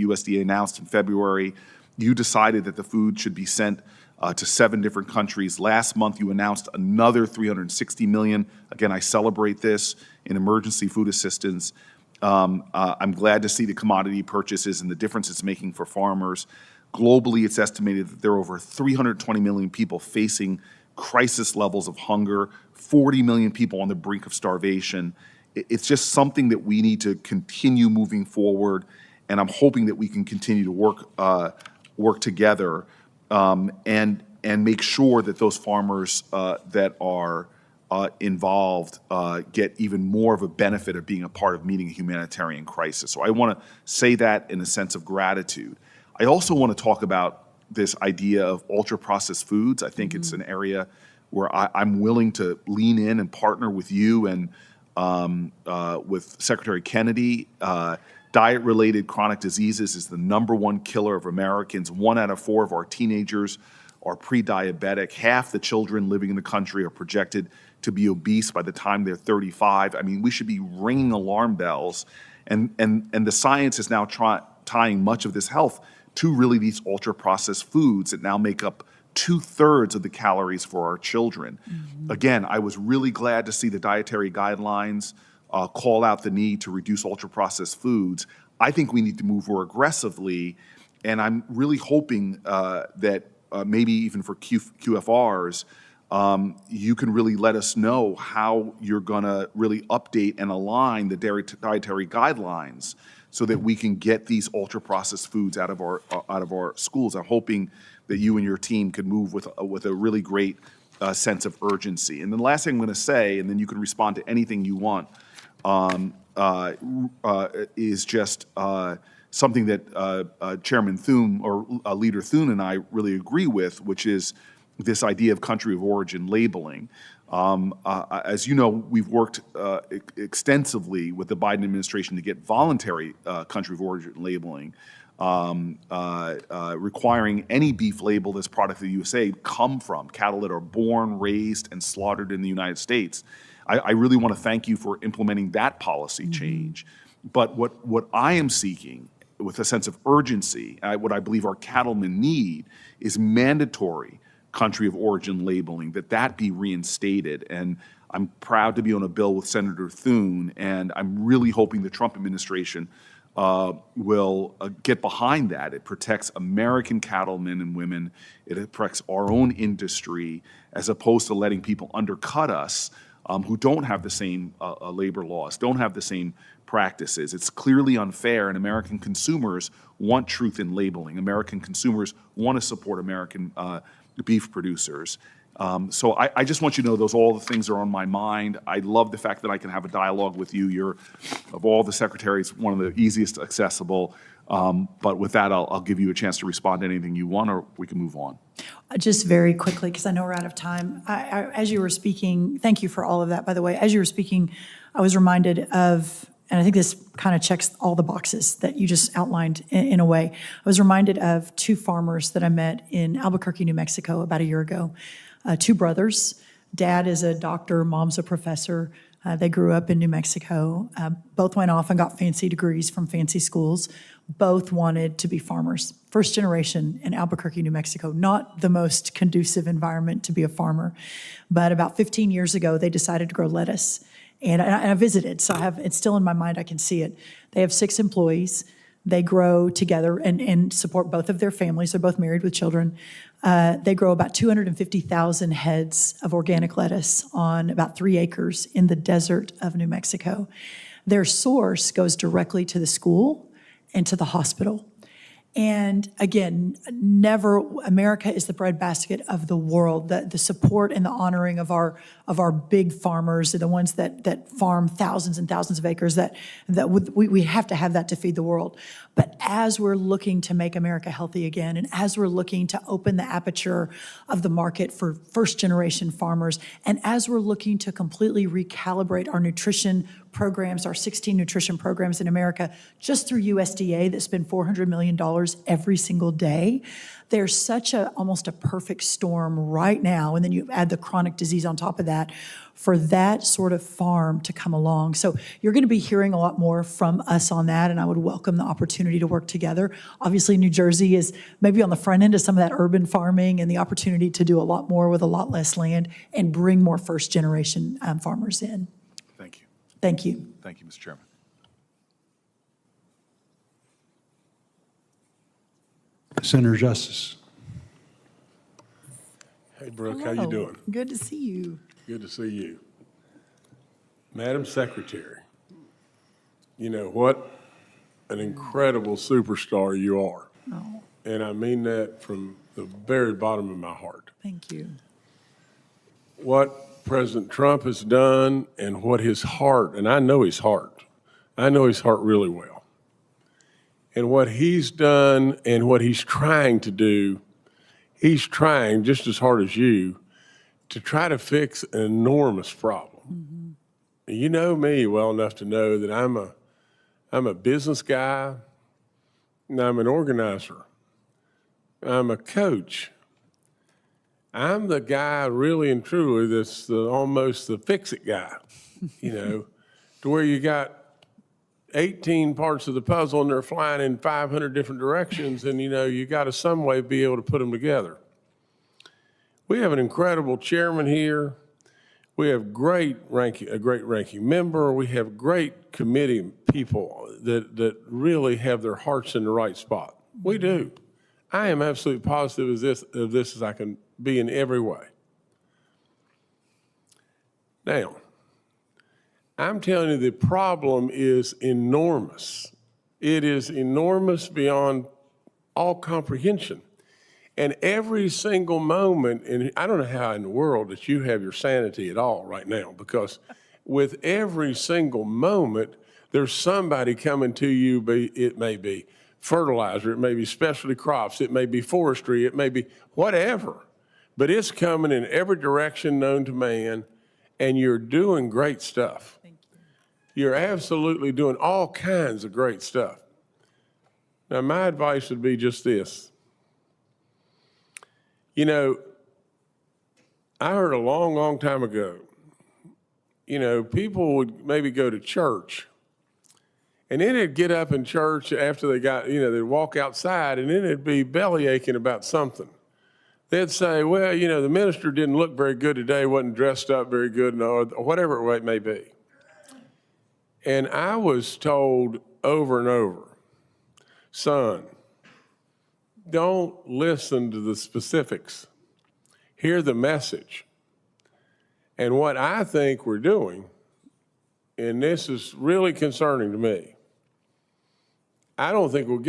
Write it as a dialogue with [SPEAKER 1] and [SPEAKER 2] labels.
[SPEAKER 1] the USDA announced in February. You decided that the food should be sent to 7 different countries. Last month, you announced another $360 million. Again, I celebrate this in emergency food assistance. I'm glad to see the commodity purchases and the difference it's making for farmers. Globally, it's estimated that there are over 320 million people facing crisis levels of hunger, 40 million people on the brink of starvation. It's just something that we need to continue moving forward, and I'm hoping that we can continue to work together and make sure that those farmers that are involved get even more of a benefit of being a part of meeting a humanitarian crisis. So I want to say that in a sense of gratitude. I also want to talk about this idea of ultra-processed foods. I think it's an area where I'm willing to lean in and partner with you and with Secretary Kennedy. Diet-related chronic diseases is the #1 killer of Americans. 1 out of 4 of our teenagers are pre-diabetic. Half the children living in the country are projected to be obese by the time they're 35. I mean, we should be ringing alarm bells. And the science is now tying much of this health to really these ultra-processed foods that now make up 2/3 of the calories for our children. Again, I was really glad to see the dietary guidelines call out the need to reduce ultra-processed foods. I think we need to move more aggressively, and I'm really hoping that maybe even for QFRs, you can really let us know how you're going to really update and align the dietary guidelines so that we can get these ultra-processed foods out of our schools. I'm hoping that you and your team could move with a really great sense of urgency. And then the last thing I'm going to say, and then you can respond to anything you want, is just something that Chairman Thune or Leader Thune and I really agree with, which is this idea of country of origin labeling. As you know, we've worked extensively with the Biden administration to get voluntary country of origin labeling, requiring any beef labeled as product of the USA come from cattle that are born, raised, and slaughtered in the United States. I really want to thank you for implementing that policy change. But what I am seeking with a sense of urgency, what I believe our cattlemen need, is mandatory country of origin labeling, that be reinstated. And I'm proud to be on a bill with Senator Thune, and I'm really hoping the Trump administration will get behind that. It protects American cattlemen and women. It protects our own industry, as opposed to letting people undercut us who don't have the same labor laws, don't have the same practices. It's clearly unfair, and American consumers want truth in labeling. American consumers want to support American beef producers. So I just want you to know all the things are on my mind. I love the fact that I can have a dialogue with you. You're, of all the secretaries, one of the easiest accessible. But with that, I'll give you a chance to respond to anything you want, or we can move on.
[SPEAKER 2] Just very quickly, because I know we're out of time. As you were speaking, thank you for all of that, by the way. As you were speaking, I was reminded of, and I think this kind of checks all the boxes that you just outlined in a way. I was reminded of 2 farmers that I met in Albuquerque, New Mexico about a year ago. 2 brothers. Dad is a doctor, mom's a professor. They grew up in New Mexico. Both went off and got fancy degrees from fancy schools. Both wanted to be farmers. First generation in Albuquerque, New Mexico. Not the most conducive environment to be a farmer. But about 15 years ago, they decided to grow lettuce. And I visited, so it's still in my mind, I can see it. They have 6 employees. They grow together and support both of their families. They're both married with children. They grow about 250,000 heads of organic lettuce on about 3 acres in the desert of New Mexico. Their source goes directly to the school and to the hospital. And again, America is the breadbasket of the world. The support and the honoring of our big farmers, the ones that farm thousands and thousands of acres, we have to have that to feed the world. But as we're looking to make America healthy again, and as we're looking to open the aperture of the market for first generation farmers, and as we're looking to completely recalibrate our nutrition programs, our 16 nutrition programs in America, just through USDA that spend $400 million every single day. There's such almost a perfect storm right now, and then you add the chronic disease on top of that, for that sort of farm to come along. So you're going to be hearing a lot more from us on that, and I would welcome the opportunity to work together. Obviously, New Jersey is maybe on the front end of some of that urban farming and the opportunity to do a lot more with a lot less land and bring more first-generation farmers in.
[SPEAKER 1] Thank you.
[SPEAKER 2] Thank you.
[SPEAKER 1] Thank you, Mr. Chairman.
[SPEAKER 3] Senator Justice.
[SPEAKER 4] Hey, Brooke, how
[SPEAKER 2] Hello.
[SPEAKER 4] you doing?
[SPEAKER 2] Good to see you.
[SPEAKER 4] Good to see you. Madam Secretary, you know what an incredible superstar you are.
[SPEAKER 2] Oh,
[SPEAKER 4] And I mean that from the very bottom of my heart.
[SPEAKER 2] thank you.
[SPEAKER 4] What President Trump has done and what his heart, and I know his heart really well. And what he's done and what he's trying to do, he's trying just as hard as you to try to fix an enormous problem. Mm-hmm. You know me well enough to know that I'm a business guy, and I'm an organizer. I'm a coach. I'm the guy really and truly that's almost the fix-it guy, you know, to where you got 18 parts of the puzzle and they're flying in 500 different directions, and, you know, you got to some way be able to put them together. We have an incredible chairman here. We have a great ranking member. We have great committee people that really have their hearts in the right spot. We do. I am absolutely positive of this as I can be in every way. Now, I'm telling you, the problem is enormous. It is enormous beyond all comprehension. And every single moment, and I don't know how in the world that you have your sanity at all right now, because with every single moment, there's somebody coming to you, it may be fertilizer, it may be specialty crops, it may be forestry, it may be whatever, but it's coming in every direction known to man, and you're doing great stuff.
[SPEAKER 2] Thank you.
[SPEAKER 4] You're absolutely doing all kinds of great stuff. Now, my advice would be just this. You know, I heard a long, long time ago, you know, people would maybe go to church, and then they'd get up in church after they got, you know, they'd walk outside, and then they'd be belly aching about something. They'd say, well, you know, the minister didn't look very good today, wasn't dressed up very good, or whatever it may be. And I was told over and over, son, don't listen to the specifics. Hear the message. And what I think we're doing, and this is really concerning to me, I don't think we'll get